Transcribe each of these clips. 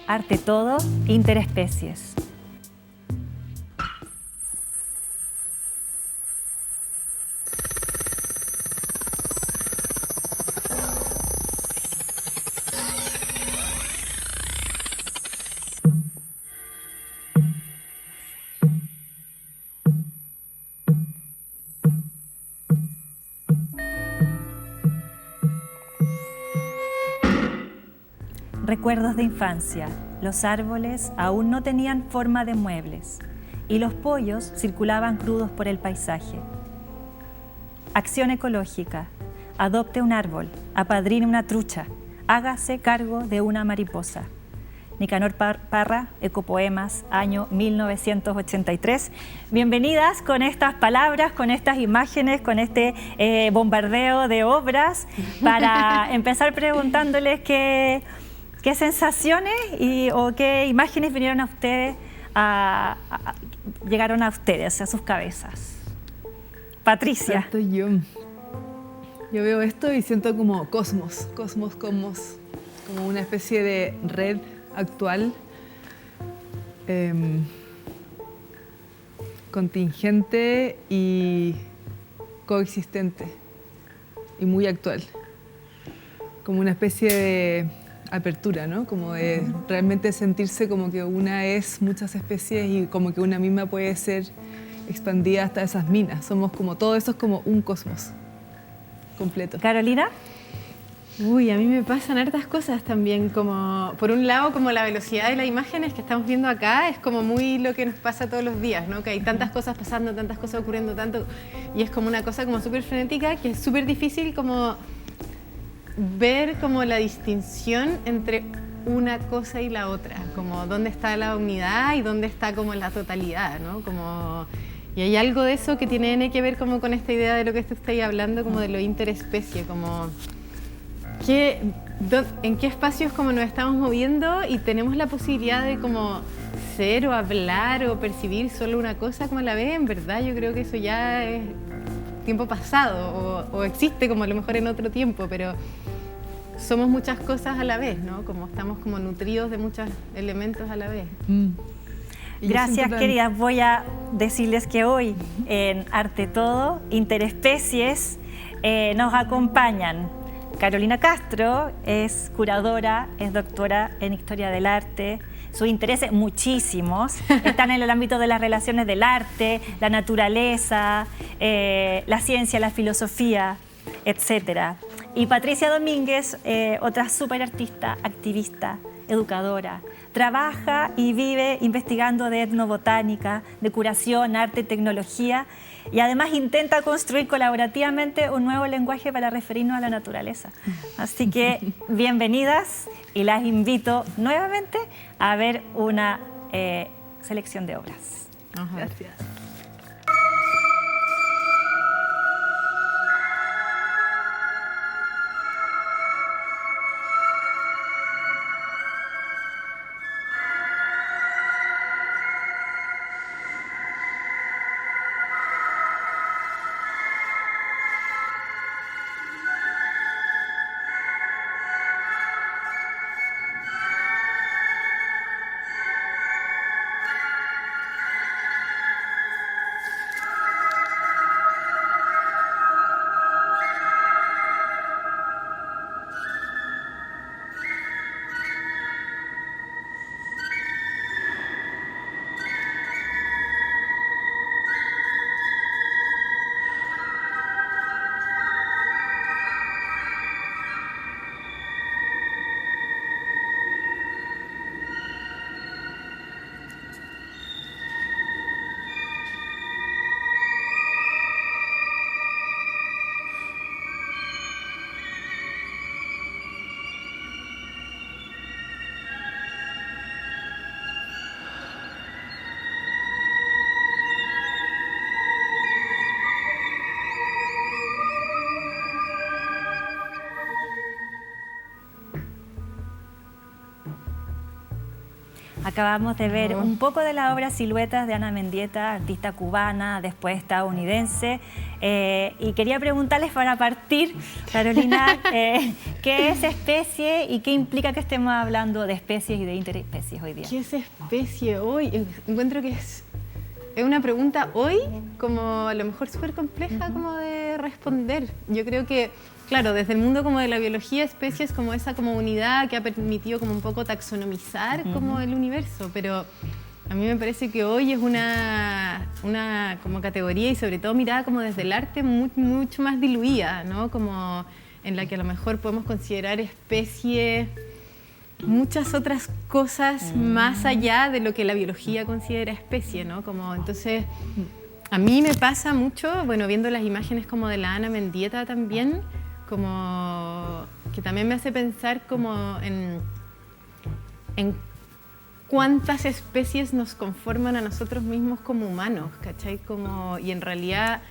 Arte todo, interespecies. Recuerdos de infancia. Los árboles aún no tenían forma de muebles y los pollos circulaban crudos por el paisaje. Acción ecológica. Adopte un árbol, apadrine una trucha, hágase cargo de una mariposa. Nicanor Parra, Ecopoemas, año 1983. Bienvenidas con estas palabras, con estas imágenes, con este bombardeo de obras, para empezar preguntándoles qué sensaciones o qué imágenes vinieron a ustedes, llegaron a ustedes, a sus cabezas. Patricia. Estoy yo. Yo veo esto y siento como cosmos, como una especie de red actual, contingente y coexistente, y muy actual. Como una especie de apertura, ¿no? Como de realmente sentirse como que una es muchas especies y como que una misma puede ser expandida hasta esas minas. Somos como, todo eso es como un cosmos completo. Carolina. Uy, a mí me pasan hartas cosas también, como por un lado como la velocidad de las imágenes que estamos viendo acá es como muy lo que nos pasa todos los días, ¿no? Que hay tantas cosas pasando, tantas cosas ocurriendo, tanto, y es como una cosa como súper frenética que es súper difícil como ver como la distinción entre una cosa y la otra, como dónde está la unidad y dónde está como la totalidad, ¿no? Como, y hay algo de eso que tiene que ver como con esta idea de lo que estáis hablando, como de lo interespecie, como en qué espacios como nos estamos moviendo y tenemos la posibilidad de como ser o hablar o percibir solo una cosa como a la vez. En verdad yo creo que eso ya es tiempo pasado o existe como a lo mejor en otro tiempo, pero somos muchas cosas a la vez, ¿no? Como estamos como nutridos de muchos elementos a la vez. Gracias, queridas. Voy a decirles que hoy en Arte Todo, Interespecies, nos acompañan Carolina Castro, es curadora, es doctora en Historia del Arte. Sus intereses, muchísimos, están en el ámbito de las relaciones del arte, la naturaleza, la ciencia, la filosofía, etc. Y Patricia Domínguez, otra súper artista, activista, educadora. Trabaja y vive investigando de etnobotánica, de curación, arte, tecnología, y además intenta construir colaborativamente un nuevo lenguaje para referirnos a la naturaleza. Así que bienvenidas y las invito nuevamente a ver una selección de obras. Gracias. Acabamos de ver un poco de la obra Siluetas de Ana Mendieta, artista cubana, después estadounidense. Y quería preguntarles para partir, Carolina, ¿qué es especie y qué implica que estemos hablando de especies y de interespecies hoy día? ¿Qué es especie hoy? Encuentro que es una pregunta hoy como a lo mejor súper compleja como de responder. Yo creo que, claro, desde el mundo como de la biología, especie es como esa como unidad que ha permitido como un poco taxonomizar como el universo, pero a mí me parece que hoy es una como categoría y sobre todo mirada como desde el arte mucho más diluida, ¿no? Como en la que a lo mejor podemos considerar especie muchas otras cosas más allá de lo que la biología considera especie, ¿no? Como, entonces, a mí me pasa mucho, bueno, viendo las imágenes como de la Ana Mendieta también, como que también me hace pensar como en cuántas especies nos conforman a nosotros mismos como humanos, ¿cachai? Como, y en realidad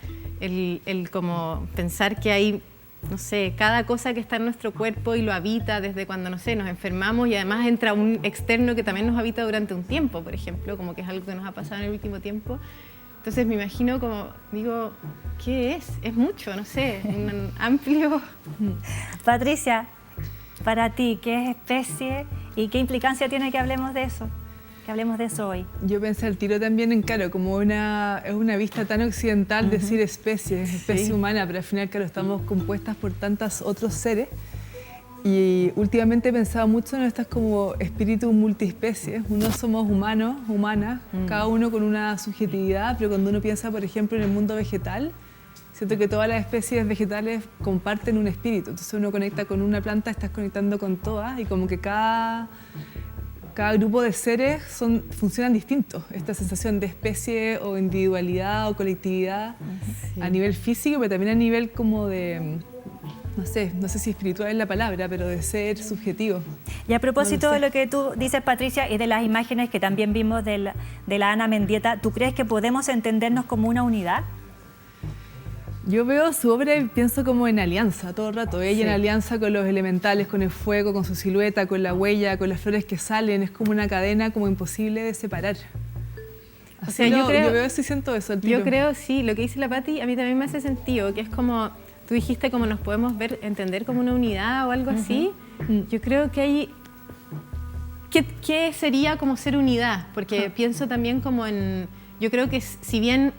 el como pensar que hay, no sé, cada cosa que está en nuestro cuerpo y lo habita desde cuando, no sé, nos enfermamos y además entra un externo que también nos habita durante un tiempo, por ejemplo, como que es algo que nos ha pasado en el último tiempo. Entonces me imagino como, digo, ¿qué es? Es mucho, no sé, un amplio... Patricia, para ti, ¿qué es especie y qué implicancia tiene que hablemos de eso? Que hablemos de eso hoy. Yo pensé al tiro también en, claro, como es una vista tan occidental decir especie humana, pero al final, claro, estamos compuestas por tantos otros seres. Y últimamente he pensado mucho en estas como espíritus multiespecies. Unos somos humanos, humanas, cada uno con una subjetividad, pero cuando uno piensa, por ejemplo, en el mundo vegetal, siento que todas las especies vegetales comparten un espíritu. Entonces uno conecta con una planta, estás conectando con todas y como que cada grupo de seres funcionan distintos. Esta sensación de especie o individualidad o colectividad a nivel físico, pero también a nivel como de, no sé si espiritual es la palabra, pero de ser subjetivo. Y a propósito de lo que tú dices, Patricia, y de las imágenes que también vimos de la Ana Mendieta, ¿tú crees que podemos entendernos como una unidad? Yo veo su obra y pienso como en alianza todo el rato. Ella en alianza con los elementales, con el fuego, con su silueta, con la huella, con las flores que salen. Es como una cadena como imposible de separar. O sea, yo veo eso y siento eso. Yo creo, sí, lo que dice la Pati a mí también me hace sentido, que es como, tú dijiste como nos podemos entender como una unidad o algo así. Yo creo que hay... ¿Qué sería como ser unidad? Porque pienso también como en... Yo creo que si bien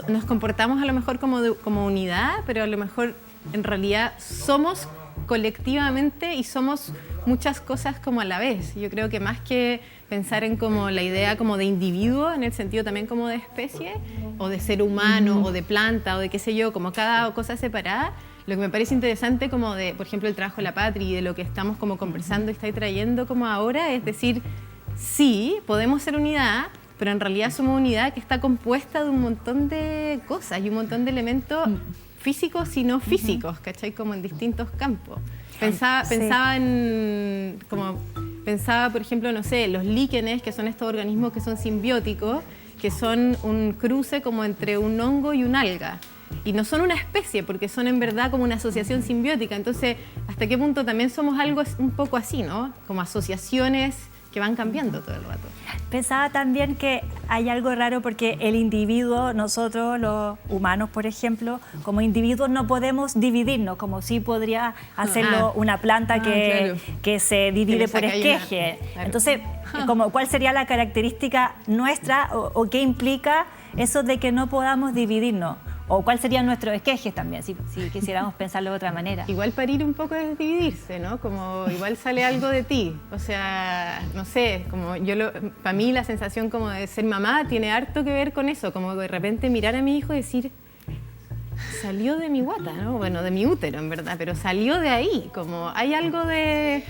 nos comportamos a lo mejor como unidad, pero a lo mejor en realidad somos colectivamente y somos muchas cosas como a la vez. Yo creo que más que pensar en como la idea como de individuo, en el sentido también como de especie, o de ser humano, o de planta, o de qué sé yo, como cada cosa separada, lo que me parece interesante como de, por ejemplo, el trabajo de la Patri y de lo que estamos como conversando y está trayendo como ahora, es decir, sí, podemos ser unidad, pero en realidad somos una unidad que está compuesta de un montón de cosas y un montón de elementos físicos y no físicos, ¿cachai? Como en distintos campos. Pensaba, por ejemplo, no sé, los líquenes, que son estos organismos que son simbióticos, que son un cruce como entre un hongo y un alga. Y no son una especie, porque son en verdad como una asociación simbiótica. Entonces, ¿hasta qué punto también somos algo un poco así, ¿no? Como asociaciones que van cambiando todo el rato. Pensaba también que hay algo raro porque el individuo, nosotros los humanos, por ejemplo, como individuos no podemos dividirnos, como sí podría hacerlo una planta que se divide por esqueje. Claro. Entonces, ¿cuál sería la característica nuestra o qué implica eso de que no podamos dividirnos? ¿O cuál serían nuestros esquejes también, si quisiéramos pensarlo de otra manera? Igual parir un poco es dividirse, ¿no? Como igual sale algo de ti. O sea, no sé, como para mí la sensación como de ser mamá tiene harto que ver con eso, como de repente mirar a mi hijo y decir, salió de mi guata, ¿no? Bueno, de mi útero, en verdad, pero salió de ahí, como hay algo de...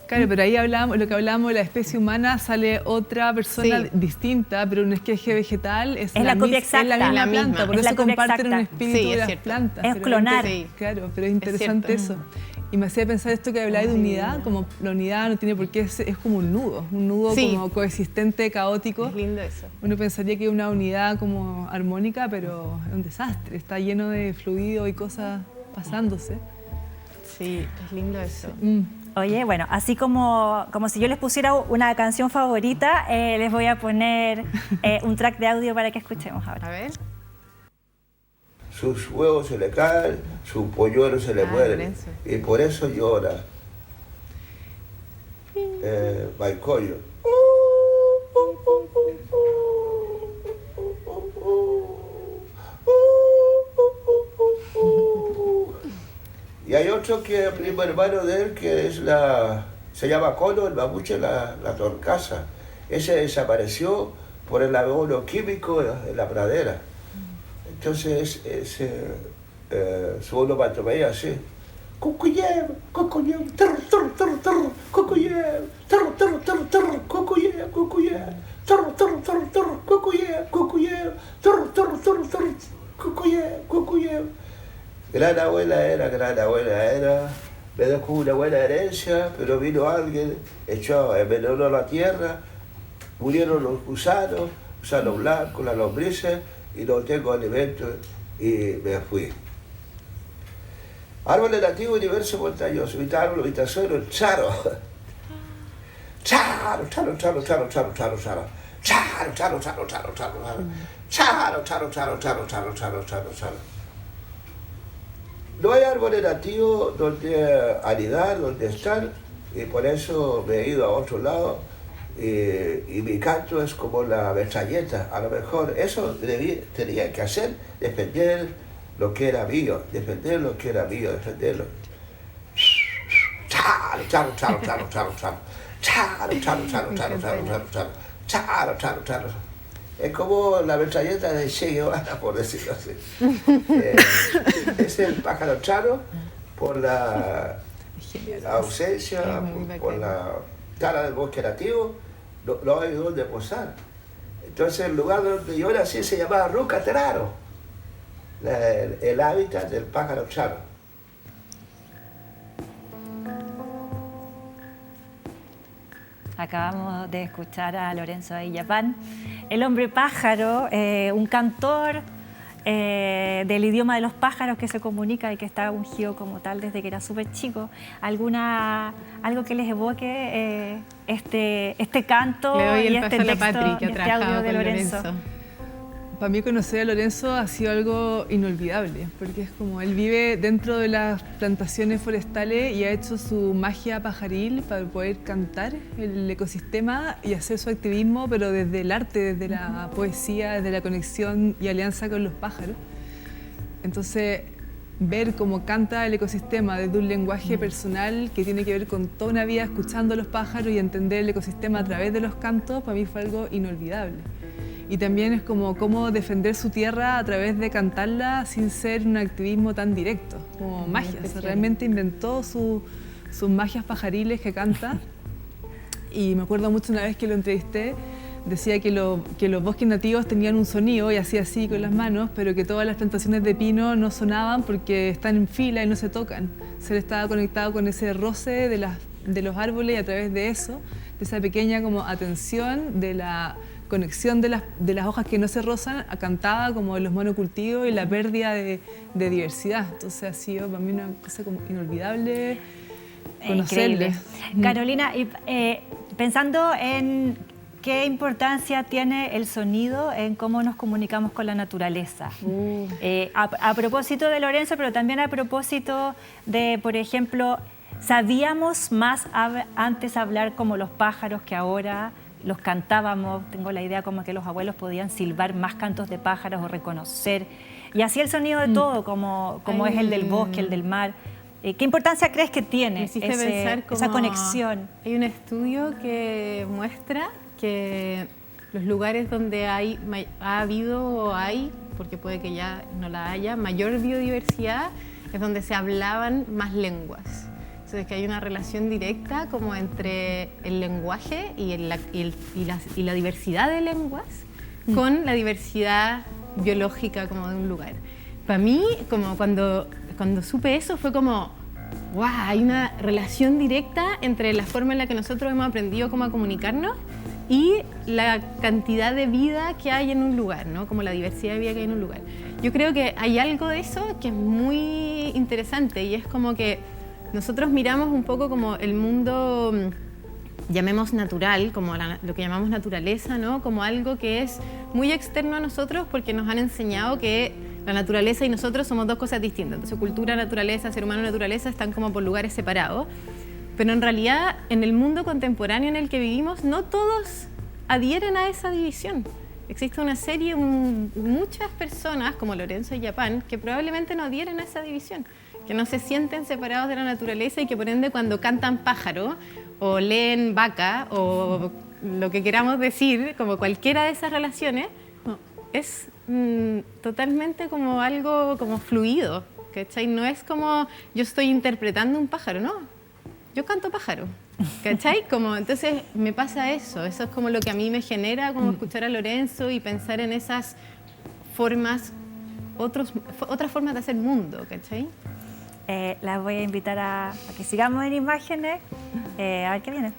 Claro, pero ahí lo que hablábamos de la especie humana, sale otra persona distinta, pero un esqueje vegetal es la copia exacta. Es la misma planta, por eso comparten un espíritu de las plantas. Es clonar. Claro, pero es interesante eso. Y me hacía pensar esto que habláis de unidad, como la unidad no tiene por qué, es como un nudo como coexistente, caótico. Es lindo eso. Uno pensaría que es una unidad como armónica, pero es un desastre, está lleno de fluido y cosas pasándose. Sí, es lindo eso. Oye, bueno, así como si yo les pusiera una canción favorita, les voy a poner un track de audio para que escuchemos ahora. A ver. Sus huevos se le caen, sus polluelos se le mueren, Lorenzo. y por eso llora. Baicoyo. Y hay otro que es primo hermano de él, que es se llama Cono, el mapuche, la torcaza. Ese desapareció por el abono químico en la pradera. Entonces, su onomatopeya así. Cucuyem, cucuyem, tar, tar, tar, tar, cucuyem, tar, tar, tar, tar, cucuyem, cucuyem, tar, tar, tar, tar, cucuyem, cucuyem, tar, tar, tar, tar, cucuyem, cucuyem. Gran abuela era, me dejó una buena herencia, pero vino alguien, envenenó la tierra, murieron los gusanos blancos, las lombrices, y no tengo alimento y me fui. Árboles nativos y diversos montañosos, mitad árbol, mitad suelo, charo. Charo, charo, charo, charo, charo, charo, charo. Charo, charo, charo, charo, charo, charo. Charo, charo, charo, charo, charo, charo, charo, charo. No hay árboles nativos donde anidar, donde estar, y por eso me he ido a otro lado. Y mi canto es como la metralleta. A lo mejor eso tenía que hacer, defender lo que era mío, defenderlo. Charo, charo, charo, charo, charo, charo. Charo, charo, charo, charo, charo, charo, charo. Charo, charo, charo. Es como la metralleta de Che Guevara, por decirlo así. Es el pájaro charo por la ausencia, por la tala del bosque nativo, no hay donde posar. Entonces el lugar donde yo nací se llamaba Rucateraro, el hábitat del pájaro charo. Acabamos de escuchar a Lorenzo Aillapán, el hombre pájaro, un cantor del idioma de los pájaros que se comunica y que está ungido como tal desde que era súper chico. ¿Algo que les evoque este canto y este texto, este audio de Lorenzo? Para mí conocer a Lorenzo ha sido algo inolvidable, porque es como él vive dentro de las plantaciones forestales y ha hecho su magia pajaril para poder cantar el ecosistema y hacer su activismo, pero desde el arte, desde la poesía, desde la conexión y alianza con los pájaros. Entonces, ver cómo canta el ecosistema desde un lenguaje personal que tiene que ver con toda una vida escuchando a los pájaros y entender el ecosistema a través de los cantos, para mí fue algo inolvidable. Y también es como cómo defender su tierra a través de cantarla sin ser un activismo tan directo, como magia. O sea, realmente inventó sus magias pajariles que canta. Y me acuerdo mucho una vez que lo entrevisté, decía que los bosques nativos tenían un sonido y hacía así con las manos, pero que todas las plantaciones de pino no sonaban porque están en fila y no se tocan. Se le estaba conectado con ese roce de los árboles y a través de eso, de esa pequeña como atención de la conexión de las hojas que no se rozan, cantaba como los monocultivos y la pérdida de diversidad. Entonces ha sido para mí una cosa como inolvidable conocerle. Carolina, pensando en qué importancia tiene el sonido en cómo nos comunicamos con la naturaleza. A propósito de Lorenzo, pero también a propósito de, por ejemplo, ¿sabíamos más antes hablar como los pájaros que ahora? Los cantábamos, tengo la idea como que los abuelos podían silbar más cantos de pájaros o reconocer. Y así el sonido de todo, como es el del bosque, el del mar. ¿Qué importancia crees que tiene esa conexión? Hay un estudio que muestra que los lugares donde ha habido o hay, porque puede que ya no la haya, mayor biodiversidad, es donde se hablaban más lenguas. Entonces, que hay una relación directa como entre el lenguaje y la diversidad de lenguas con la diversidad biológica como de un lugar. Para mí, como cuando supe eso, fue como, wow, hay una relación directa entre la forma en la que nosotros hemos aprendido cómo a comunicarnos y la cantidad de vida que hay en un lugar, ¿no? Como la diversidad de vida que hay en un lugar. Yo creo que hay algo de eso que es muy interesante y es como que nosotros miramos un poco como el mundo, llamemos natural, como lo que llamamos naturaleza, ¿no? Como algo que es muy externo a nosotros porque nos han enseñado que la naturaleza y nosotros somos dos cosas distintas. Entonces, cultura, naturaleza, ser humano, naturaleza están como por lugares separados. Pero en realidad, en el mundo contemporáneo en el que vivimos, no todos adhieren a esa división. Existe una serie, muchas personas, como Lorenzo y Yapán, que probablemente no adhieren a esa división, que no se sienten separados de la naturaleza y que por ende cuando cantan pájaro o leen vaca o lo que queramos decir, como cualquiera de esas relaciones, es totalmente como algo como fluido, ¿cachai? No es como yo estoy interpretando un pájaro, no, yo canto pájaro. ¿Cachai? Como, entonces me pasa eso es como lo que a mí me genera como escuchar a Lorenzo y pensar en esas formas, otras formas de hacer mundo, ¿cachai? Las voy a invitar a que sigamos en imágenes, a ver qué viene.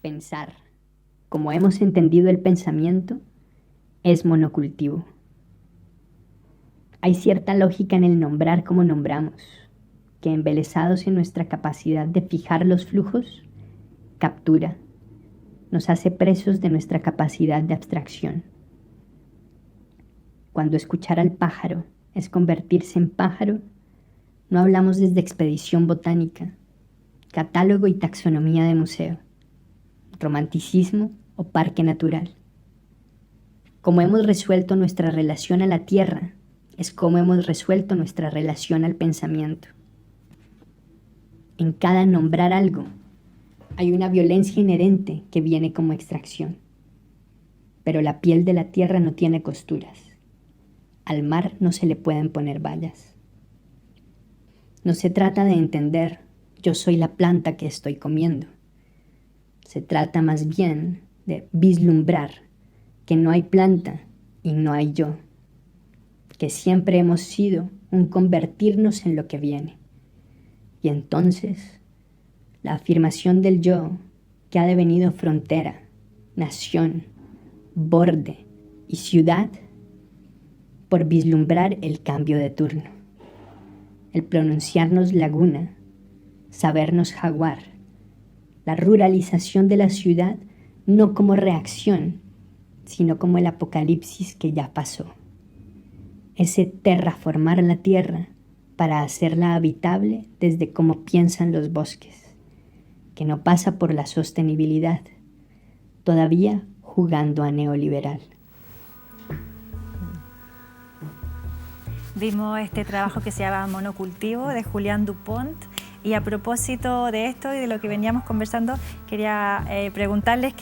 Pensar, como hemos entendido el pensamiento, es monocultivo. Hay cierta lógica en el nombrar como nombramos, que embelesados en nuestra capacidad de fijar los flujos, captura, nos hace presos de nuestra capacidad de abstracción. Cuando escuchar al pájaro es convertirse en pájaro, no hablamos desde expedición botánica, catálogo y taxonomía de museo, romanticismo o parque natural. Como hemos resuelto nuestra relación a la tierra, es como hemos resuelto nuestra relación al pensamiento. En cada nombrar algo hay una violencia inherente que viene como extracción. Pero la piel de la tierra no tiene costuras. Al mar no se le pueden poner vallas. No se trata de entender, yo soy la planta que estoy comiendo. Se trata más bien de vislumbrar que no hay planta y no hay yo. Que siempre hemos sido un convertirnos en lo que viene. Y entonces, la afirmación del yo, que ha devenido frontera, nación, borde y ciudad, por vislumbrar el cambio de turno, el pronunciarnos laguna, sabernos jaguar, la ruralización de la ciudad no como reacción, sino como el apocalipsis que ya pasó. Ese terraformar la tierra para hacerla habitable desde cómo piensan los bosques, que no pasa por la sostenibilidad, todavía jugando a neoliberal. Vimos este trabajo que se llama Monocultivo de Julián Dupont, y a propósito de esto y de lo que veníamos conversando, quería preguntarles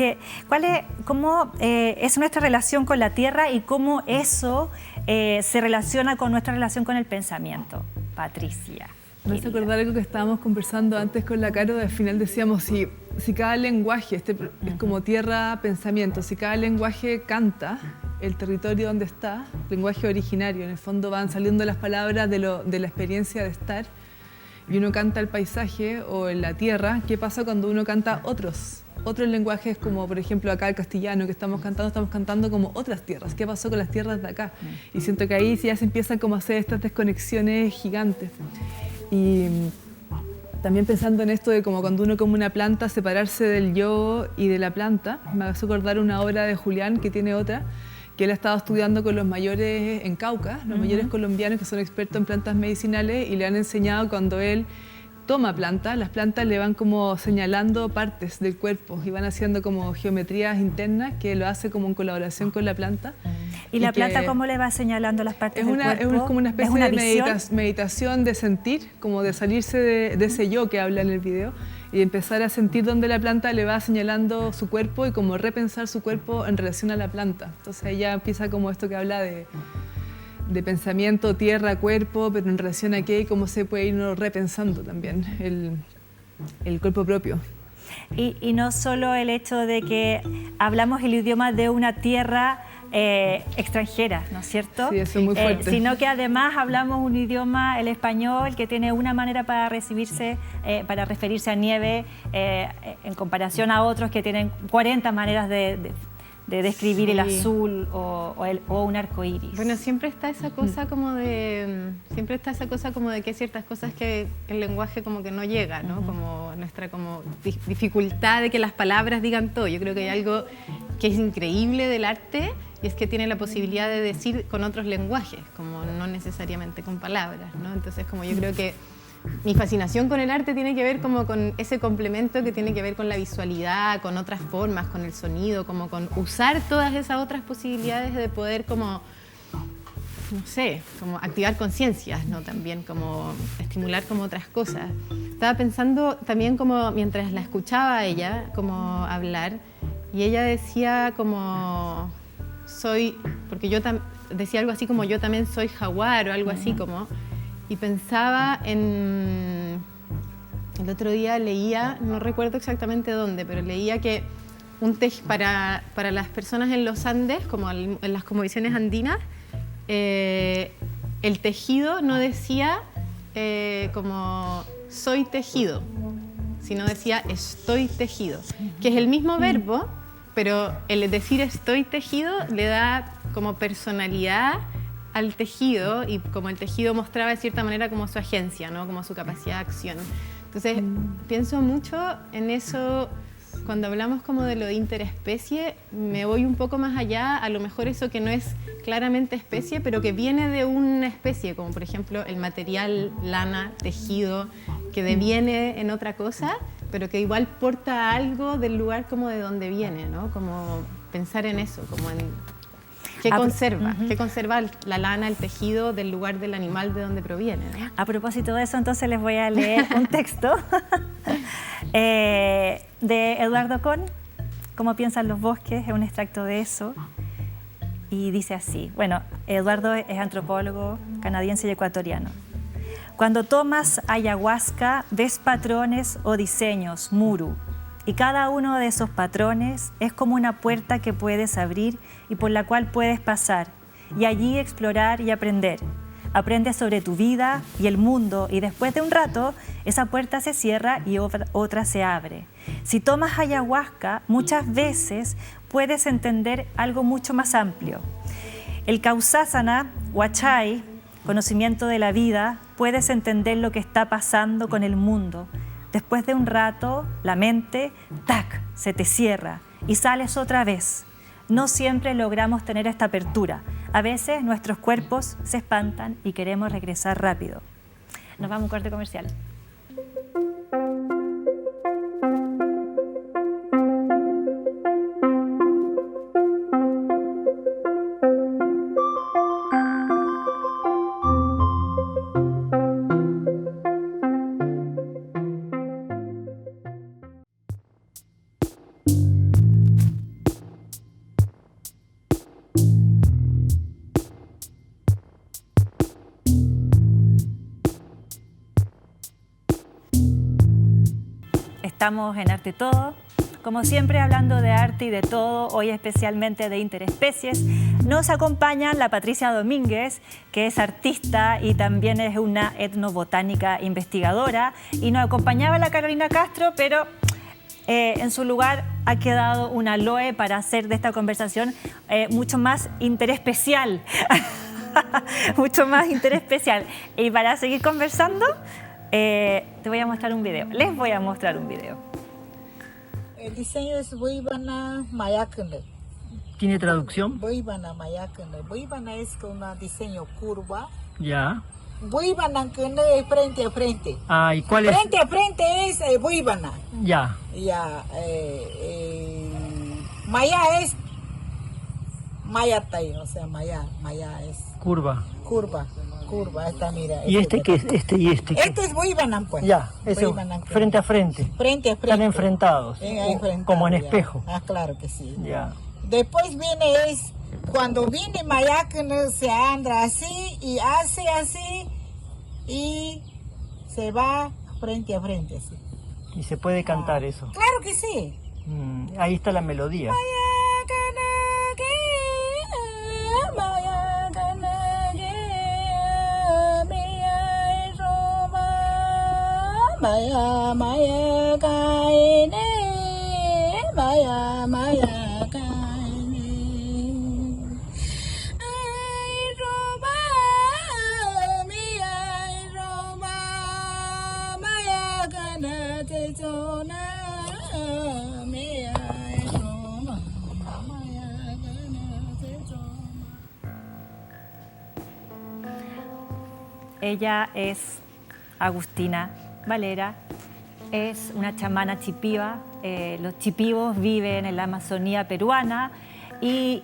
cómo es nuestra relación con la tierra y cómo eso se relaciona con nuestra relación con el pensamiento. Patricia. Me hace acordar algo que estábamos conversando antes con la Caro. Al final decíamos, si cada lenguaje, es como tierra, pensamiento, si cada lenguaje canta el territorio donde está, lenguaje originario, en el fondo van saliendo las palabras de la experiencia de estar, y uno canta el paisaje o en la tierra. ¿Qué pasa cuando uno canta otros lenguajes, como por ejemplo acá el castellano que estamos cantando como otras tierras? ¿Qué pasó con las tierras de acá? Y siento que ahí ya se empiezan como a hacer estas desconexiones gigantes. Y también pensando en esto de como cuando uno come una planta, separarse del yo y de la planta, me hace acordar una obra de Julián, que tiene otra, que él ha estado estudiando con los mayores en Cauca, los mayores colombianos que son expertos en plantas medicinales, y le han enseñado cuando él toma plantas, las plantas le van como señalando partes del cuerpo y van haciendo como geometrías internas que lo hace como en colaboración con la planta. ¿Y la planta cómo le va señalando las partes del cuerpo? Es como una especie de meditación de sentir, como de salirse de ese yo que habla en el video y empezar a sentir dónde la planta le va señalando su cuerpo y como repensar su cuerpo en relación a la planta. Entonces ella empieza como esto que habla de pensamiento, tierra, cuerpo, pero en relación a qué y cómo se puede ir repensando también el cuerpo propio. Y no solo el hecho de que hablamos el idioma de una tierra extranjera, ¿no es cierto? Sí, eso es muy fuerte. Sino que además hablamos un idioma, el español, que tiene una manera para referirse a nieve en comparación a otros que tienen 40 maneras de de describir el Sí. azul o un arco iris. Bueno, siempre está esa cosa como de que hay ciertas cosas que el lenguaje como que no llega, ¿no? Como nuestra como dificultad de que las palabras digan todo. Yo creo que hay algo que es increíble del arte y es que tiene la posibilidad de decir con otros lenguajes, como no necesariamente con palabras, ¿no? Entonces, como yo creo que mi fascinación con el arte tiene que ver como con ese complemento que tiene que ver con la visualidad, con otras formas, con el sonido, como con usar todas esas otras posibilidades de poder como, no sé, como activar conciencias, ¿no? También como estimular como otras cosas. Estaba pensando también como mientras la escuchaba a ella como hablar y ella decía como porque yo decía algo así como yo también soy jaguar o algo así como. Y pensaba el otro día leía, no recuerdo exactamente dónde, pero leía que para las personas en los Andes, como en las cosmovisiones andinas, el tejido no decía como soy tejido, sino decía estoy tejido, que es el mismo verbo, pero el decir estoy tejido le da como personalidad al tejido y como el tejido mostraba de cierta manera como su agencia, ¿no? Como su capacidad de acción. Entonces, pienso mucho en eso cuando hablamos como de lo de interespecie, me voy un poco más allá, a lo mejor eso que no es claramente especie, pero que viene de una especie, como por ejemplo el material, lana, tejido, que deviene en otra cosa, pero que igual porta algo del lugar como de donde viene, ¿no? Como pensar en eso, como en ¿qué conserva la lana, el tejido del lugar del animal de donde proviene, ¿no? A propósito de eso, entonces les voy a leer un texto de Eduardo Kohn, Cómo piensan los bosques, es un extracto de eso. Y dice así, bueno, Eduardo es antropólogo canadiense y ecuatoriano. Cuando tomas ayahuasca, ves patrones o diseños, muru, y cada uno de esos patrones es como una puerta que puedes abrir y por la cual puedes pasar, y allí explorar y aprender. Aprendes sobre tu vida y el mundo, y después de un rato, esa puerta se cierra y otra se abre. Si tomas ayahuasca, muchas veces puedes entender algo mucho más amplio. El Kausasana, Wachai, conocimiento de la vida, puedes entender lo que está pasando con el mundo. Después de un rato, la mente, ¡tac!, se te cierra y sales otra vez. No siempre logramos tener esta apertura. A veces nuestros cuerpos se espantan y queremos regresar rápido. Nos vamos a un corte comercial. Estamos en Arte Todo, como siempre hablando de arte y de todo, hoy especialmente de interespecies. Nos acompaña la Patricia Domínguez, que es artista y también es una etnobotánica investigadora, y nos acompañaba la Carolina Castro, pero en su lugar ha quedado una Loe para hacer de esta conversación mucho más interespecial. Mucho más interespecial. Y para seguir conversando, te voy a mostrar un video. Les voy a mostrar un video. El diseño es Buibana Mayakene. ¿Tiene traducción? Buibana Mayakene. Buibana es un diseño curva. Ya. Buibana es frente a frente. Ah, ¿y cuál es? Frente a frente es Buibana. Ya. Ya. Maya es Mayatai, o sea, Maya es Curva. curva, esta mira. ¿Y este qué es? Este y este. Este es Buibana, pues. Ya, eso, frente a frente. Frente a frente. Están enfrentados. Como en ya. espejo. Ah, claro que sí. Ya. Después viene cuando viene Mayakene se anda así y hace así y se va frente a frente. Así. Y se puede cantar eso. Claro que sí. Ahí está la melodía. Maya Maya Kaine Maya Maya Kaine Ella es Agustina Valera, es una chamana chipiva. Los chipivos viven en la Amazonía peruana y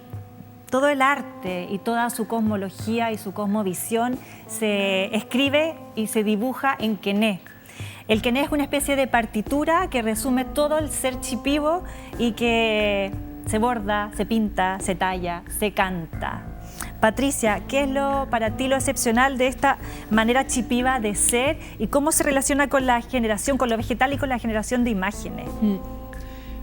todo el arte y toda su cosmología y su cosmovisión se escribe y se dibuja en quené. El quené es una especie de partitura que resume todo el ser chipivo y que se borda, se pinta, se talla, se canta. Patricia, ¿qué es para ti lo excepcional de esta manera chipiva de ser y cómo se relaciona con la generación, con lo vegetal y con la generación de imágenes?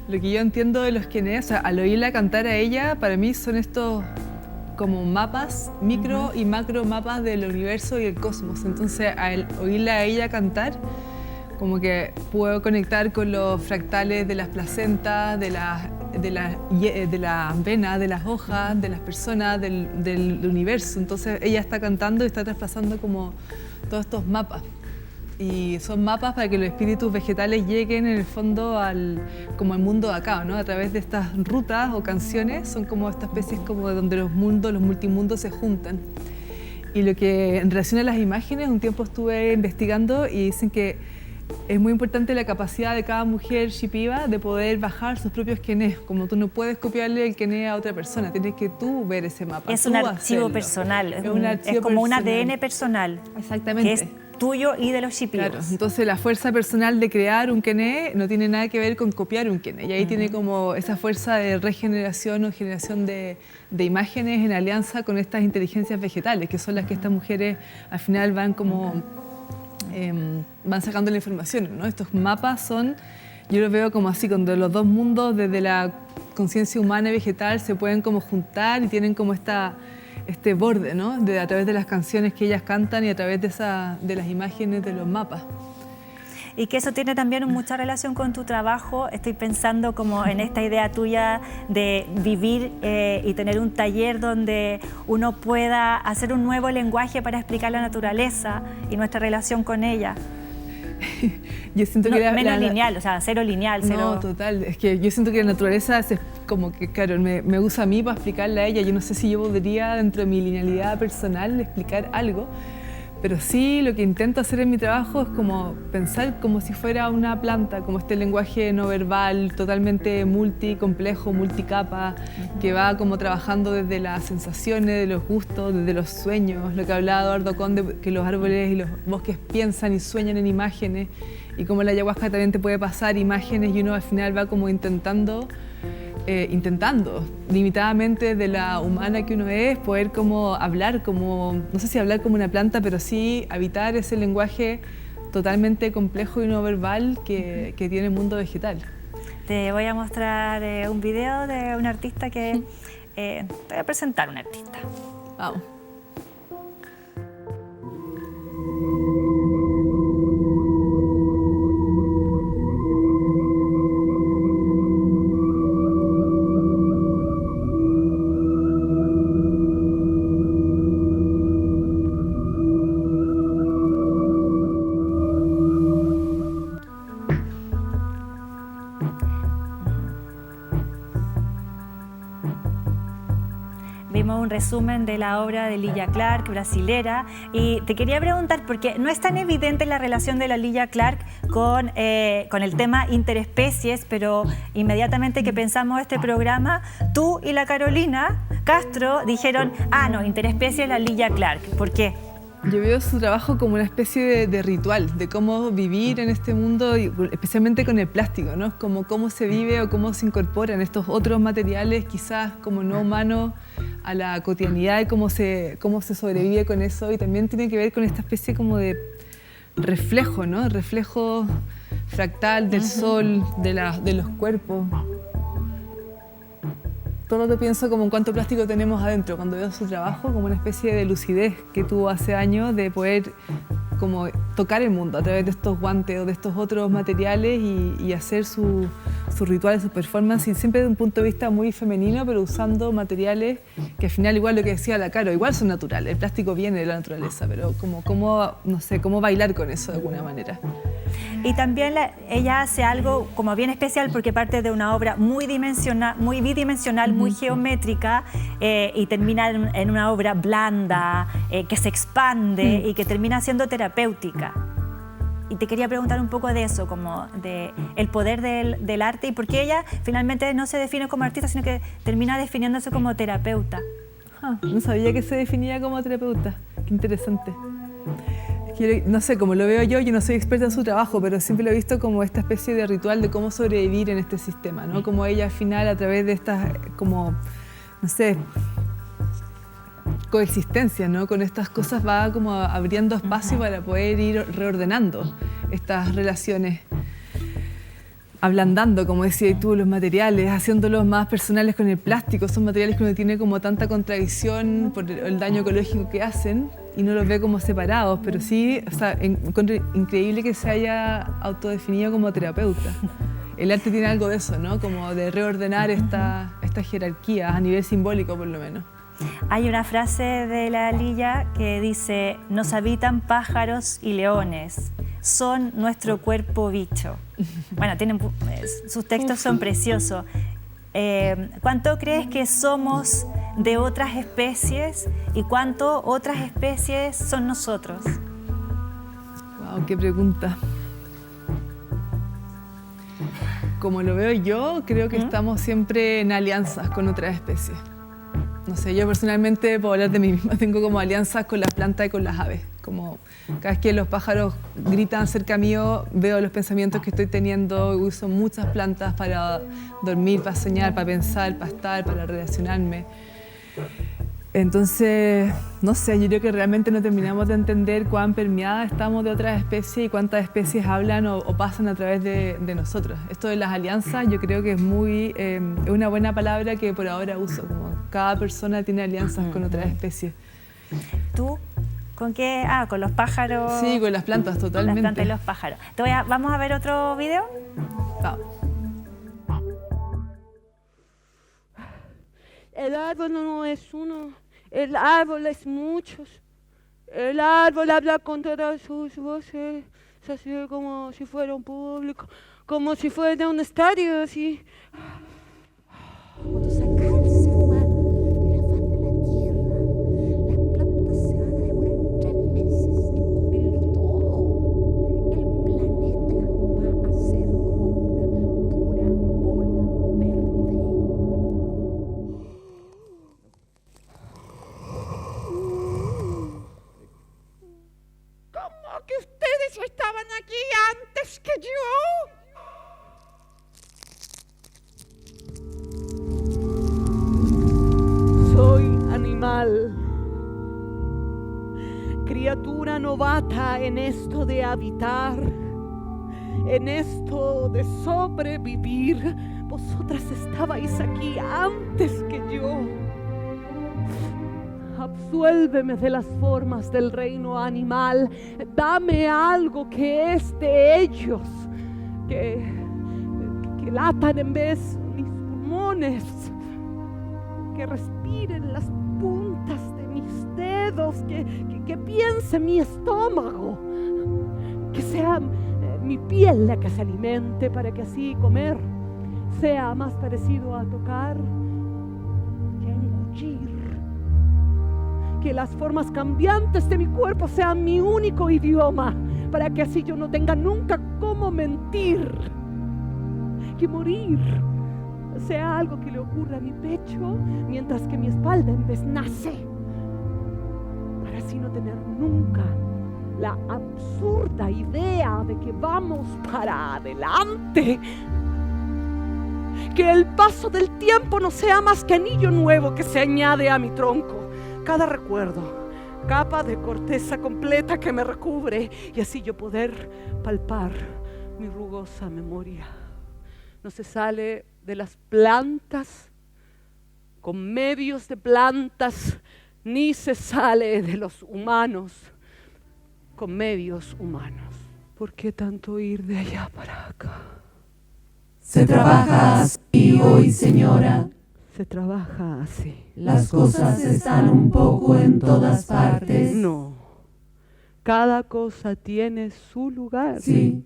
Lo que yo entiendo de los quenés, o sea, al oírla cantar a ella, para mí son estos como mapas, micro y macro mapas del universo y el cosmos. Entonces, al oírla a ella cantar, como que puedo conectar con los fractales de las placentas, de las venas, de las hojas, de las personas, del universo. Entonces ella está cantando y está traspasando como todos estos mapas. Y son mapas para que los espíritus vegetales lleguen en el fondo como al mundo de acá, ¿no? A través de estas rutas o canciones, son como estas especies como donde los multimundos se juntan. Y lo que en relación a las imágenes, un tiempo estuve investigando y dicen que es muy importante la capacidad de cada mujer shipiba de poder bajar sus propios quenés. Como tú no puedes copiarle el quené a otra persona, tienes que tú ver ese mapa. Es un archivo personal, es como un ADN personal. Exactamente. Que es tuyo y de los shipibos. Claro, entonces la fuerza personal de crear un quené no tiene nada que ver con copiar un quené. Y ahí tiene como esa fuerza de regeneración o generación de imágenes en alianza con estas inteligencias vegetales, que son las que estas mujeres al final van como... van sacando la información, ¿no? Estos mapas son, yo los veo como así, cuando los dos mundos desde la conciencia humana y vegetal se pueden como juntar y tienen como este borde, ¿no? A través de las canciones que ellas cantan y a través de las imágenes de los mapas. Y que eso tiene también mucha relación con tu trabajo. Estoy pensando como en esta idea tuya de vivir y tener un taller donde uno pueda hacer un nuevo lenguaje para explicar la naturaleza y nuestra relación con ella. Yo siento que menos lineal, o sea, cero lineal. Cero... No, total. Es que yo siento que la naturaleza es como que, claro, me usa a mí para explicarle a ella. Yo no sé si yo podría, dentro de mi linealidad personal, explicar algo. Pero sí, lo que intento hacer en mi trabajo es como pensar como si fuera una planta, como este lenguaje no verbal, totalmente multicomplejo, multicapa, que va como trabajando desde las sensaciones, de los gustos, desde los sueños, lo que hablaba Eduardo Conde, que los árboles y los bosques piensan y sueñan en imágenes, y como la ayahuasca también te puede pasar imágenes y uno al final va como intentando limitadamente de la humana que uno es, poder como hablar como, no sé si hablar como una planta, pero sí habitar ese lenguaje totalmente complejo y no verbal que tiene el mundo vegetal. Te voy a mostrar un video de un artista que... te voy a presentar un artista. Vamos. Vimos un resumen de la obra de Lygia Clark, brasilera, y te quería preguntar, porque no es tan evidente la relación de la Lygia Clark con el tema interespecies, pero inmediatamente que pensamos este programa, tú y la Carolina Castro dijeron, no, interespecies la Lygia Clark. ¿Por qué? Yo veo su trabajo como una especie de ritual, de cómo vivir en este mundo, y especialmente con el plástico, ¿no? Como cómo se vive o cómo se incorporan estos otros materiales, quizás como no humanos, a la cotidianidad y cómo se sobrevive con eso. Y también tiene que ver con esta especie como de reflejo, ¿no? Reflejo fractal del sol, de los cuerpos. Todo lo pienso como en cuánto plástico tenemos adentro. Cuando veo su trabajo, como una especie de lucidez que tuvo hace años de poder como tocar el mundo a través de estos guantes o de estos otros materiales y hacer su sus rituales, sus performances, y siempre de un punto de vista muy femenino, pero usando materiales que al final, igual lo que decía la Caro, igual son naturales. El plástico viene de la naturaleza, pero no sé, cómo bailar con eso de alguna manera. Y también ella hace algo como bien especial porque parte de una obra muy bidimensional, muy geométrica, y termina en una obra blanda, que se expande y que termina siendo terapéutica. Y te quería preguntar un poco de eso, como de el poder del arte y por qué ella finalmente no se define como artista, sino que termina definiéndose como terapeuta. No sabía que se definía como terapeuta. Qué interesante. No sé, como lo veo yo no soy experta en su trabajo, pero siempre lo he visto como esta especie de ritual de cómo sobrevivir en este sistema, ¿no? Como ella al final, a través de estas, como, no sé, coexistencia, ¿no? Con estas cosas va como abriendo espacio para poder ir reordenando estas relaciones, ablandando, como decías tú, los materiales, haciéndolos más personales con el plástico. Son materiales que uno tiene como tanta contradicción por el daño ecológico que hacen y no los ve como separados, pero sí, o sea, encuentro increíble que se haya autodefinido como terapeuta. El arte tiene algo de eso, ¿no? Como de reordenar esta jerarquía a nivel simbólico, por lo menos. Hay una frase de la Lilla que dice: nos habitan pájaros y leones, son nuestro cuerpo bicho. Bueno, sus textos son preciosos. ¿Cuánto crees que somos de otras especies y cuánto otras especies son nosotros? Wow, qué pregunta. Como lo veo yo, creo que estamos siempre en alianzas con otras especies. No sé, yo personalmente, puedo hablar de mí misma, tengo como alianzas con las plantas y con las aves. Como cada vez que los pájaros gritan cerca mío, veo los pensamientos que estoy teniendo, uso muchas plantas para dormir, para soñar, para pensar, para estar, para relacionarme. Entonces, no sé, yo creo que realmente no terminamos de entender cuán permeadas estamos de otras especies y cuántas especies hablan o pasan a través de nosotros. Esto de las alianzas yo creo que es una buena palabra que por ahora uso. Como cada persona tiene alianzas con otras especies. ¿Tú? ¿Con qué? Con los pájaros. Sí, con las plantas, totalmente. Las plantas y los pájaros. ¿Vamos a ver otro video? Vamos. El árbol no es uno, el árbol es muchos. El árbol habla con todas sus voces, así como si fuera un público, como si fuera un estadio, así. Cuando sacar el ser humano de la faz de la tierra, las plantas se van a demorar 3 meses en cubrirlo todo. El planeta va a ser como una pura bola verde. ¿Cómo que ustedes estaban aquí antes que yo? Soy animal, criatura novata en esto de habitar, en esto de sobrevivir. Vosotras estabais aquí antes que yo. Absuélveme de las formas del reino animal. Dame algo que es de ellos, que latan en vez mis pulmones, que respiren las puntas de mis dedos, que piense mi estómago, que sea mi piel la que se alimente para que así comer sea más parecido a tocar que a engullir. Que las formas cambiantes de mi cuerpo sean mi único idioma, para que así yo no tenga nunca cómo mentir. Que morir sea algo que le ocurra a mi pecho, mientras que mi espalda en vez nace, para así no tener nunca la absurda idea de que vamos para adelante. Que el paso del tiempo no sea más que anillo nuevo que se añade a mi tronco. Cada recuerdo, capa de corteza completa que me recubre, y así yo poder palpar mi rugosa memoria. No se sale de las plantas con medios de plantas, ni se sale de los humanos con medios humanos. ¿Por qué tanto ir de allá para acá? Se trabaja así hoy, señora. Se trabaja así. Las cosas están un poco en todas partes. No. Cada cosa tiene su lugar. Sí,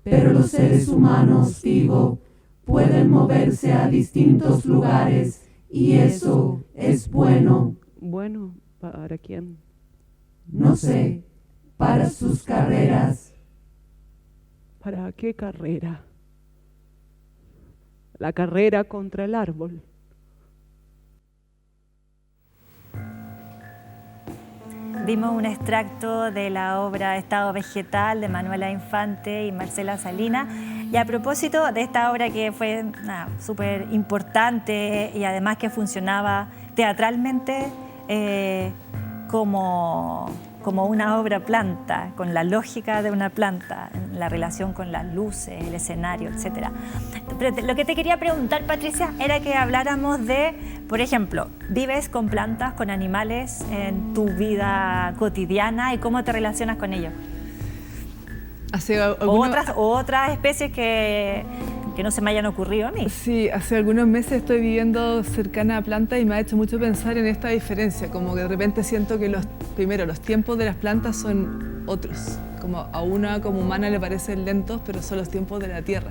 pero los seres humanos, digo, pueden moverse a distintos lugares y eso es bueno. ¿Bueno para quién? No sé, para sus carreras. ¿Para qué carrera? La carrera contra el árbol. Vimos un extracto de la obra Estado Vegetal de Manuela Infante y Marcela Salinas. Y a propósito de esta obra que fue súper importante y además que funcionaba teatralmente como una obra planta, con la lógica de una planta, en la relación con las luces, el escenario, etc. Pero lo que te quería preguntar, Patricia, era que habláramos de, por ejemplo, ¿vives con plantas, con animales en tu vida cotidiana y cómo te relacionas con ellos? Otras especies que no se me hayan ocurrido a mí. Sí, hace algunos meses estoy viviendo cercana a plantas y me ha hecho mucho pensar en esta diferencia, como que de repente siento que los tiempos de las plantas son otros, como a una como humana le parecen lentos, pero son los tiempos de la tierra.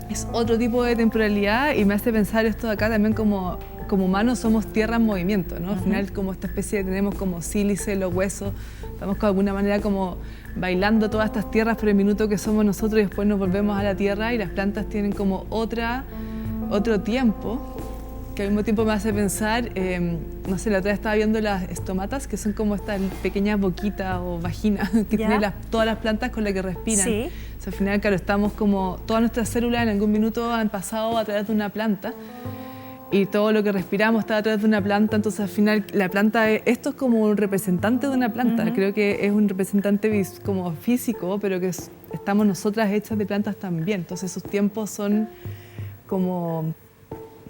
Es otro tipo de temporalidad y me hace pensar esto de acá también como humanos somos tierra en movimiento, ¿no? Al final como esta especie tenemos como sílice, los huesos, estamos de alguna manera como bailando todas estas tierras por el minuto que somos nosotros y después nos volvemos a la tierra y las plantas tienen como otro tiempo que al mismo tiempo me hace pensar, no sé, la otra vez estaba viendo las estomatas, que son como estas pequeñas boquitas o vaginas que tienen todas las plantas con las que respiran. Sí. O sea, al final, claro, estamos como, todas nuestras células en algún minuto han pasado a través de una planta y todo lo que respiramos está a través de una planta, entonces al final la planta, esto es como un representante de una planta, creo que es un representante como físico, pero que estamos nosotras hechas de plantas también, entonces esos tiempos son como...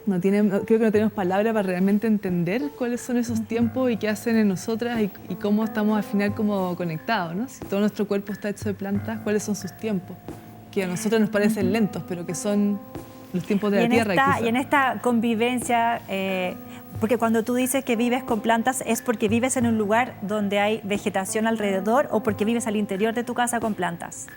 creo que no tenemos palabra para realmente entender cuáles son esos tiempos y qué hacen en nosotras y cómo estamos al final como conectados, ¿no? Si todo nuestro cuerpo está hecho de plantas, ¿cuáles son sus tiempos? Que a nosotros nos parecen lentos, pero que son los tiempos de la tierra. Y en esta convivencia, porque cuando tú dices que vives con plantas, ¿es porque vives en un lugar donde hay vegetación alrededor o porque vives al interior de tu casa con plantas?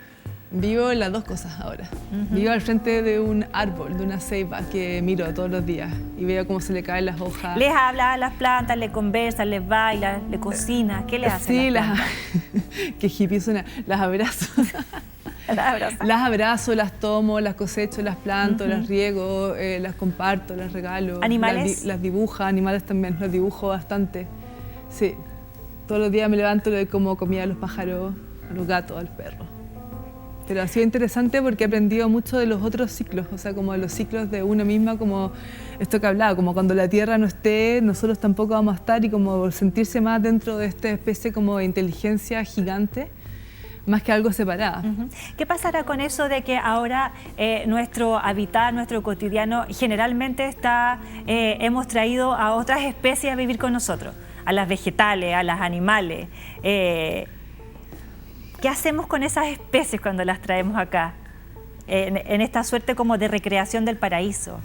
Vivo en las dos cosas ahora. Vivo al frente de un árbol, de una ceiba que miro todos los días y veo cómo se le caen las hojas. ¿Les hablas a las plantas, le conversas, les bailas, le cocinas? ¿Qué le haces? Sí, qué hippie suena. Las abrazo. Las abrazo, las tomo, las cosecho, las planto, las riego, las comparto, las regalo. ¿Animales? Las dibujo, animales también, los dibujo bastante. Sí, todos los días me levanto y le doy como comida a los pájaros, a los gatos, a los perros. Pero ha sido interesante porque he aprendido mucho de los otros ciclos, o sea, como de los ciclos de uno misma, como esto que hablaba, como cuando la Tierra no esté, nosotros tampoco vamos a estar y como sentirse más dentro de esta especie como de inteligencia gigante, más que algo separado. ¿Qué pasará con eso de que ahora nuestro hábitat, nuestro cotidiano, generalmente hemos traído a otras especies a vivir con nosotros, a las vegetales, a las animales? ¿Qué hacemos con esas especies cuando las traemos acá? En esta suerte como de recreación del paraíso.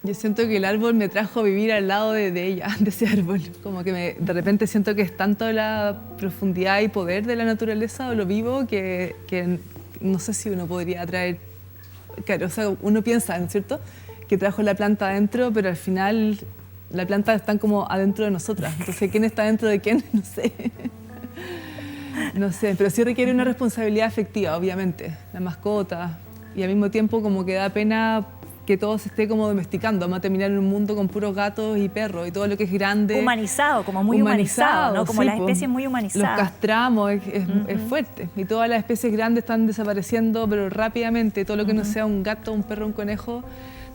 Yo siento que el árbol me trajo a vivir al lado de ella, de ese árbol. Como que de repente siento que es tanto la profundidad y poder de la naturaleza o lo vivo que no sé si uno podría traer... Claro, o sea, uno piensa, ¿no es cierto?, que trajo la planta adentro, pero al final la planta está como adentro de nosotras. Entonces, ¿quién está dentro de quién? No sé. No sé, pero sí requiere una responsabilidad afectiva, obviamente, la mascota. Y al mismo tiempo como que da pena que todo se esté como domesticando. Vamos a terminar en un mundo con puros gatos y perros y todo lo que es grande. Humanizado, como muy humanizado, ¿no? Como sí, las especies muy humanizadas. Los castramos, es fuerte. Y todas las especies grandes están desapareciendo, pero rápidamente. Todo lo que no sea un gato, un perro, un conejo,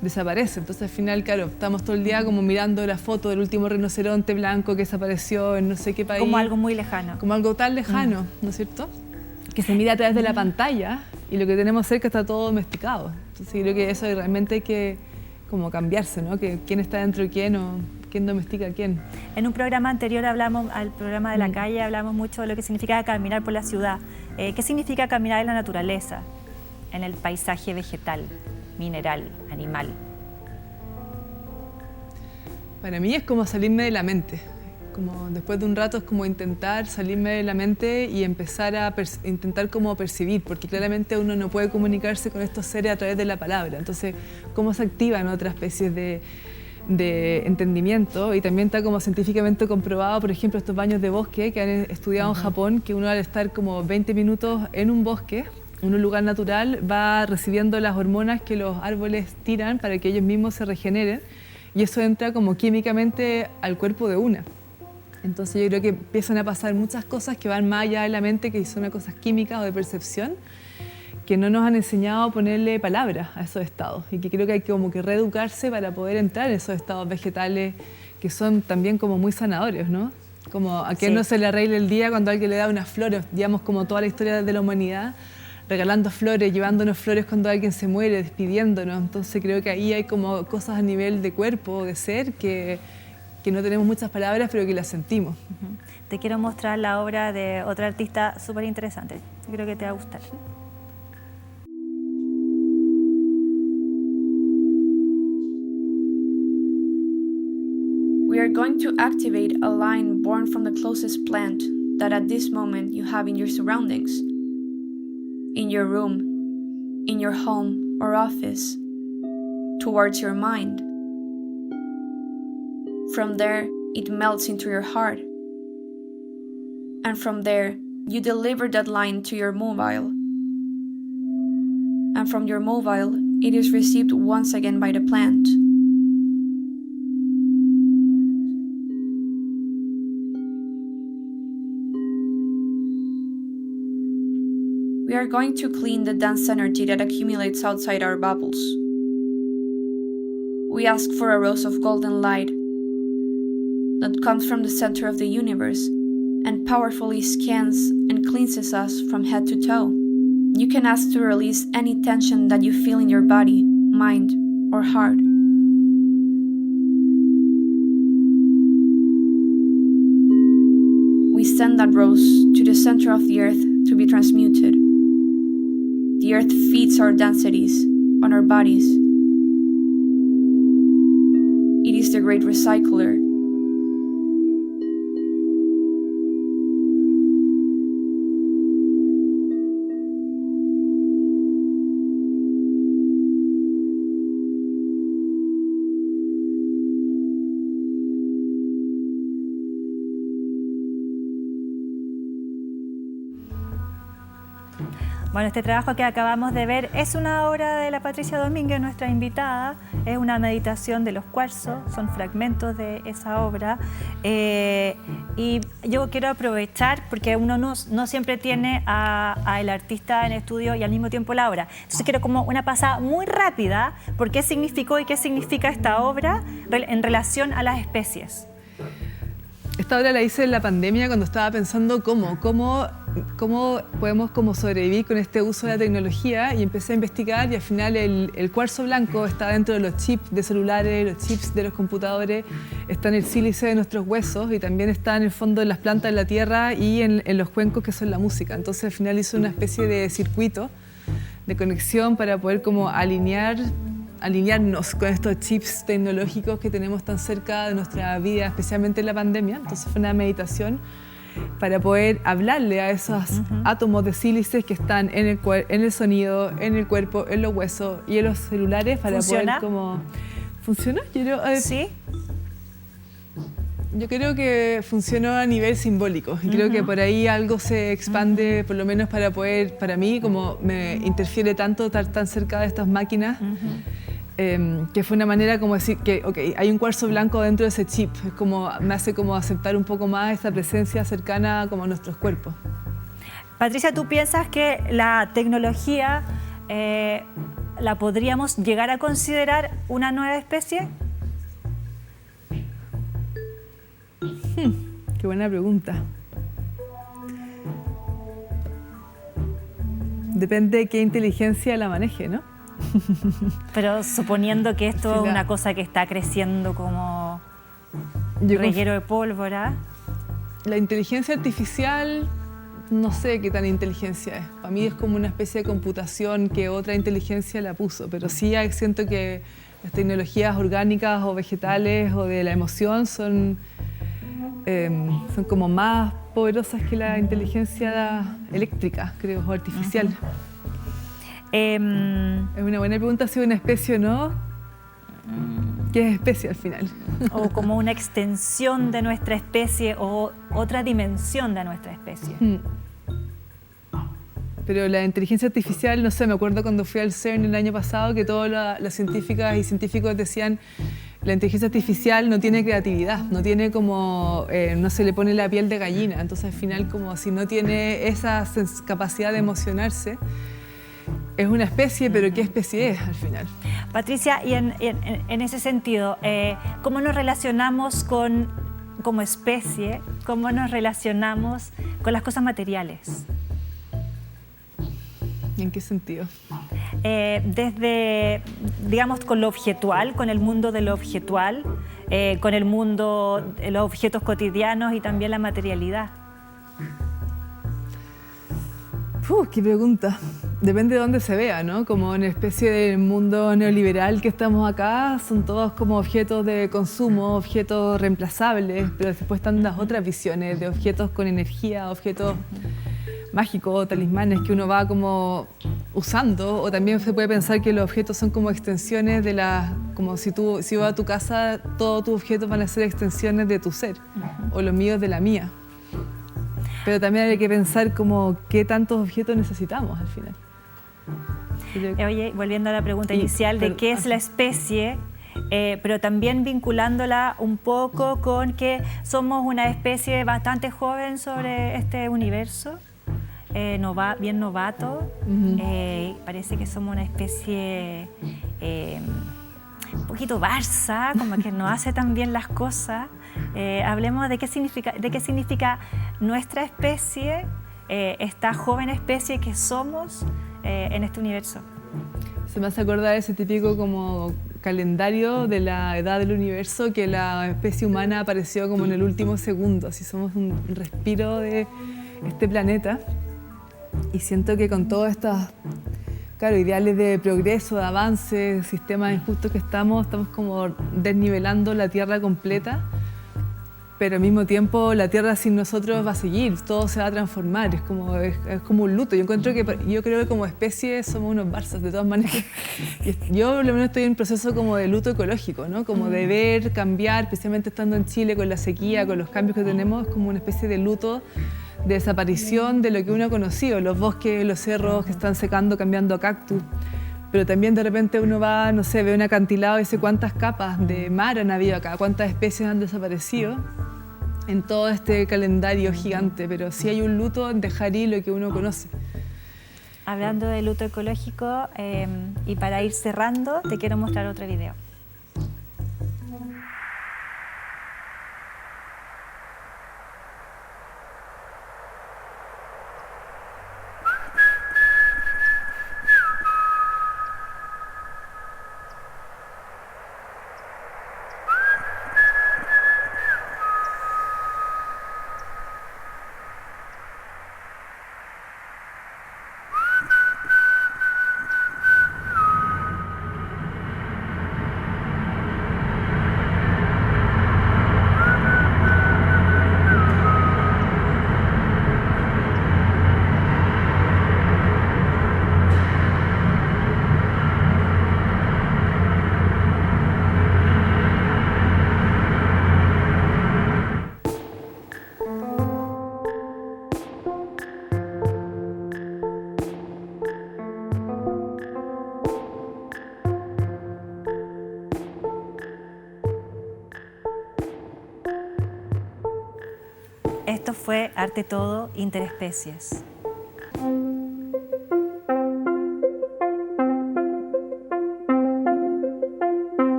desaparece. Entonces al final, claro, estamos todo el día como mirando la foto del último rinoceronte blanco que desapareció en no sé qué país. Como algo muy lejano. Como algo tan lejano, ¿no es cierto? Que se mira a través de la pantalla y lo que tenemos cerca está todo domesticado. Entonces creo que eso realmente hay que como cambiarse, ¿no? Que quién está dentro de quién o ¿Quién domestica a quién? En un programa anterior al programa de la calle, hablamos mucho de lo que significa caminar por la ciudad. ¿Qué significa caminar en la naturaleza, en el paisaje vegetal, mineral, animal? Para mí es como salirme de la mente. Como después de un rato es como intentar salirme de la mente y empezar a intentar como percibir, porque claramente uno no puede comunicarse con estos seres a través de la palabra. Entonces, cómo se activan otras especies de entendimiento, y también está como científicamente comprobado, por ejemplo, estos baños de bosque que han estudiado en Japón, que uno al estar como 20 minutos en un bosque, en un lugar natural, va recibiendo las hormonas que los árboles tiran para que ellos mismos se regeneren, y eso entra como químicamente al cuerpo de una. Entonces yo creo que empiezan a pasar muchas cosas que van más allá de la mente, que son cosas químicas o de percepción, que no nos han enseñado a ponerle palabras a esos estados, y que creo que hay como que reeducarse para poder entrar en esos estados vegetales que son también como muy sanadores, ¿no? Como a quien no se le arregle el día cuando alguien le da unas flores, digamos como toda la historia de la humanidad, regalando flores, llevándonos flores cuando alguien se muere, despidiéndonos. Entonces creo que ahí hay como cosas a nivel de cuerpo, de ser, que no tenemos muchas palabras, pero que las sentimos. Te quiero mostrar la obra de otra artista súper interesante. Creo que te va a gustar. We are going to activate a line born from the closest plant that at this moment you have in your surroundings, in your room, in your home or office, towards your mind. From there, it melts into your heart. And from there, you deliver that line to your mobile. And from your mobile, it is received once again by the plant. We are going to clean the dense energy that accumulates outside our bubbles. We ask for a rose of golden light that comes from the center of the universe and powerfully scans and cleanses us from head to toe. You can ask to release any tension that you feel in your body, mind, or heart. We send that rose to the center of the earth to be transmuted. The earth feeds our densities on our bodies. It is the great recycler. Bueno, este trabajo que acabamos de ver es una obra de la Patricia Domínguez, nuestra invitada. Es una meditación de los cuarzos, son fragmentos de esa obra. Y yo quiero aprovechar, porque uno no siempre tiene al artista en estudio y al mismo tiempo la obra. Entonces quiero como una pasada muy rápida por qué significó y qué significa esta obra en relación a las especies. Esta obra la hice en la pandemia cuando estaba pensando cómo podemos como sobrevivir con este uso de la tecnología, y empecé a investigar, y al final el cuarzo blanco está dentro de los chips de celulares, los chips de los computadores, está en el sílice de nuestros huesos, y también está en el fondo de las plantas de la tierra y en los cuencos que son la música. Entonces al final hice una especie de circuito de conexión para poder como alinearnos con estos chips tecnológicos que tenemos tan cerca de nuestra vida, especialmente en la pandemia. Entonces fue una meditación para poder hablarle a esos átomos de sílices que están en el sonido, en el cuerpo, en los huesos y en los celulares, para ¿Funciona? poder como... ¿Funciona? ¿Sí? Yo creo que funcionó a nivel simbólico, y creo que por ahí algo se expande, por lo menos para mí, como me interfiere tanto estar tan cerca de estas máquinas, que fue una manera como decir que hay un cuarzo blanco dentro de ese chip. Es como, me hace como aceptar un poco más esta presencia cercana como a nuestros cuerpos. Patricia, ¿tú piensas que la tecnología la podríamos llegar a considerar una nueva especie? Qué buena pregunta. Depende de qué inteligencia la maneje, ¿no? Pero suponiendo que esto es una cosa que está creciendo como reguero de pólvora. La inteligencia artificial, no sé qué tan inteligencia es. Para mí es como una especie de computación que otra inteligencia la puso, pero sí siento que las tecnologías orgánicas o vegetales o de la emoción son como más poderosas que la inteligencia eléctrica, creo, o artificial. Es una buena pregunta si es una especie o no. ¿Qué es especie al final? O como una extensión de nuestra especie o otra dimensión de nuestra especie. Pero la inteligencia artificial, no sé, me acuerdo cuando fui al CERN el año pasado que todas las científicas y científicos decían la inteligencia artificial no tiene creatividad, no tiene como, no se le pone la piel de gallina, entonces al final como si no tiene esa capacidad de emocionarse, es una especie, pero ¿qué especie es al final? Patricia, y en ese sentido, ¿cómo nos relacionamos como especie? ¿Cómo nos relacionamos con las cosas materiales? ¿En qué sentido? Desde, digamos, con lo objetual, con el mundo de lo objetual, con el mundo de los objetos cotidianos y también la materialidad. ¡Qué pregunta! Depende de dónde se vea, ¿no? Como en especie de mundo neoliberal que estamos acá, son todos como objetos de consumo, objetos reemplazables, pero después están las otras visiones de objetos con energía, objetos mágicos, talismanes que uno va como usando, o también se puede pensar que los objetos son como extensiones de como si vas a tu casa, todos tus objetos van a ser extensiones de tu ser, o los míos de la mía. Pero también hay que pensar como qué tantos objetos necesitamos al final. Oye, volviendo a la pregunta inicial de qué es la especie, pero también vinculándola un poco con que somos una especie bastante joven sobre este universo, bien novato. Parece que somos una especie un poquito Barça, como que no hace tan bien las cosas. Hablemos de qué significa nuestra especie, esta joven especie que somos en este universo. Se me hace acordar ese típico como calendario de la edad del universo, que la especie humana apareció como en el último segundo, así somos un respiro de este planeta. Y siento que con todos estos ideales de progreso, de avance, sistemas injustos que estamos como desnivelando la Tierra completa, pero al mismo tiempo la Tierra sin nosotros va a seguir, todo se va a transformar, es como un luto. Yo creo que como especie somos unos barzas, de todas maneras. Yo por lo menos estoy en un proceso como de luto ecológico, ¿no? Como de ver, cambiar, especialmente estando en Chile con la sequía, con los cambios que tenemos, es como una especie de luto, de desaparición de lo que uno ha conocido, los bosques, los cerros que están secando, cambiando a cactus. Pero también de repente uno va, no sé, ve un acantilado y dice cuántas capas de mar han habido acá, cuántas especies han desaparecido en todo este calendario gigante, pero sí hay un luto en dejar ir lo que uno conoce. Hablando de luto ecológico, y para ir cerrando, te quiero mostrar otro video. Esto fue Arte Todo Interespecies.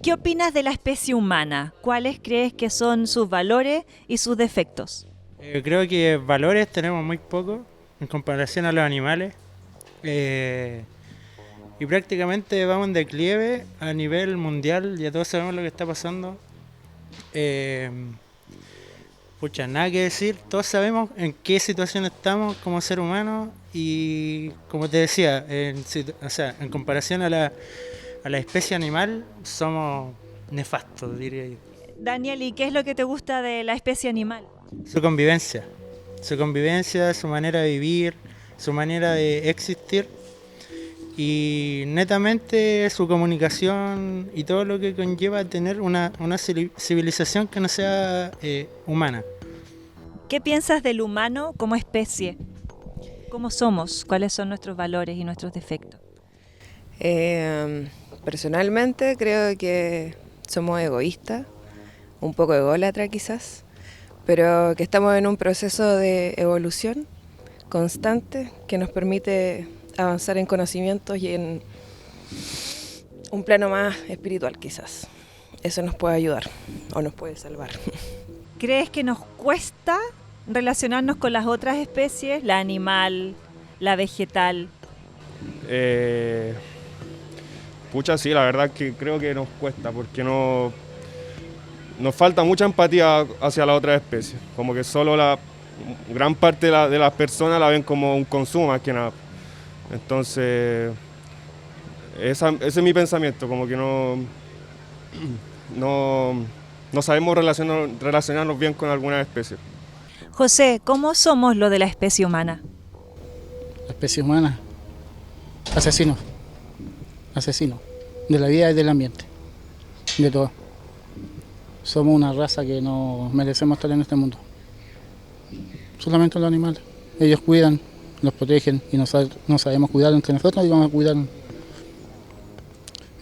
¿Qué opinas de la especie humana? ¿Cuáles crees que son sus valores y sus defectos? Creo que valores tenemos muy poco en comparación a los animales. Y prácticamente vamos en declive a nivel mundial, ya todos sabemos lo que está pasando. Pucha, nada que decir, todos sabemos en qué situación estamos como ser humanos y como te decía, en comparación a la especie animal somos nefastos, diría yo. Daniel, ¿y qué es lo que te gusta de la especie animal? Su convivencia, su manera de vivir, su manera de existir y netamente su comunicación y todo lo que conlleva tener una civilización que no sea humana. ¿Qué piensas del humano como especie? ¿Cómo somos? ¿Cuáles son nuestros valores y nuestros defectos? Personalmente creo que somos egoístas, un poco ególatra quizás, pero que estamos en un proceso de evolución constante que nos permite avanzar en conocimientos y en un plano más espiritual quizás. Eso nos puede ayudar o nos puede salvar. ¿Crees que nos cuesta relacionarnos con las otras especies, la animal, la vegetal? Pucha, sí, la verdad que creo que nos cuesta porque nos falta mucha empatía hacia la otra especie. Como que solo la gran parte de las personas la ven como un consumo más que nada. Entonces, ese es mi pensamiento, como que no sabemos relacionarnos bien con alguna especie. José, ¿cómo somos lo de la especie humana? La especie humana, asesinos de la vida y del ambiente, de todo. Somos una raza que no merecemos estar en este mundo. Solamente los animales, ellos cuidan, nos protegen y no sabemos cuidar entre nosotros y vamos a cuidar.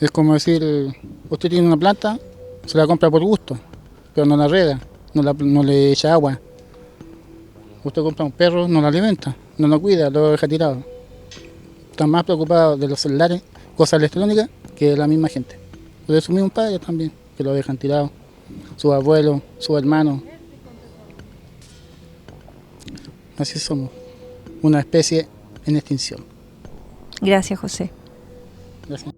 Es como decir, usted tiene una planta, se la compra por gusto, pero no la riega, no le echa agua. Usted compra un perro, no lo alimenta, no lo cuida, lo deja tirado. Están más preocupados de los celulares, cosas electrónicas, que de la misma gente. De sus mismos padres también, que lo dejan tirado, sus abuelos, sus hermanos. Así somos. Una especie en extinción. Gracias, José. Gracias.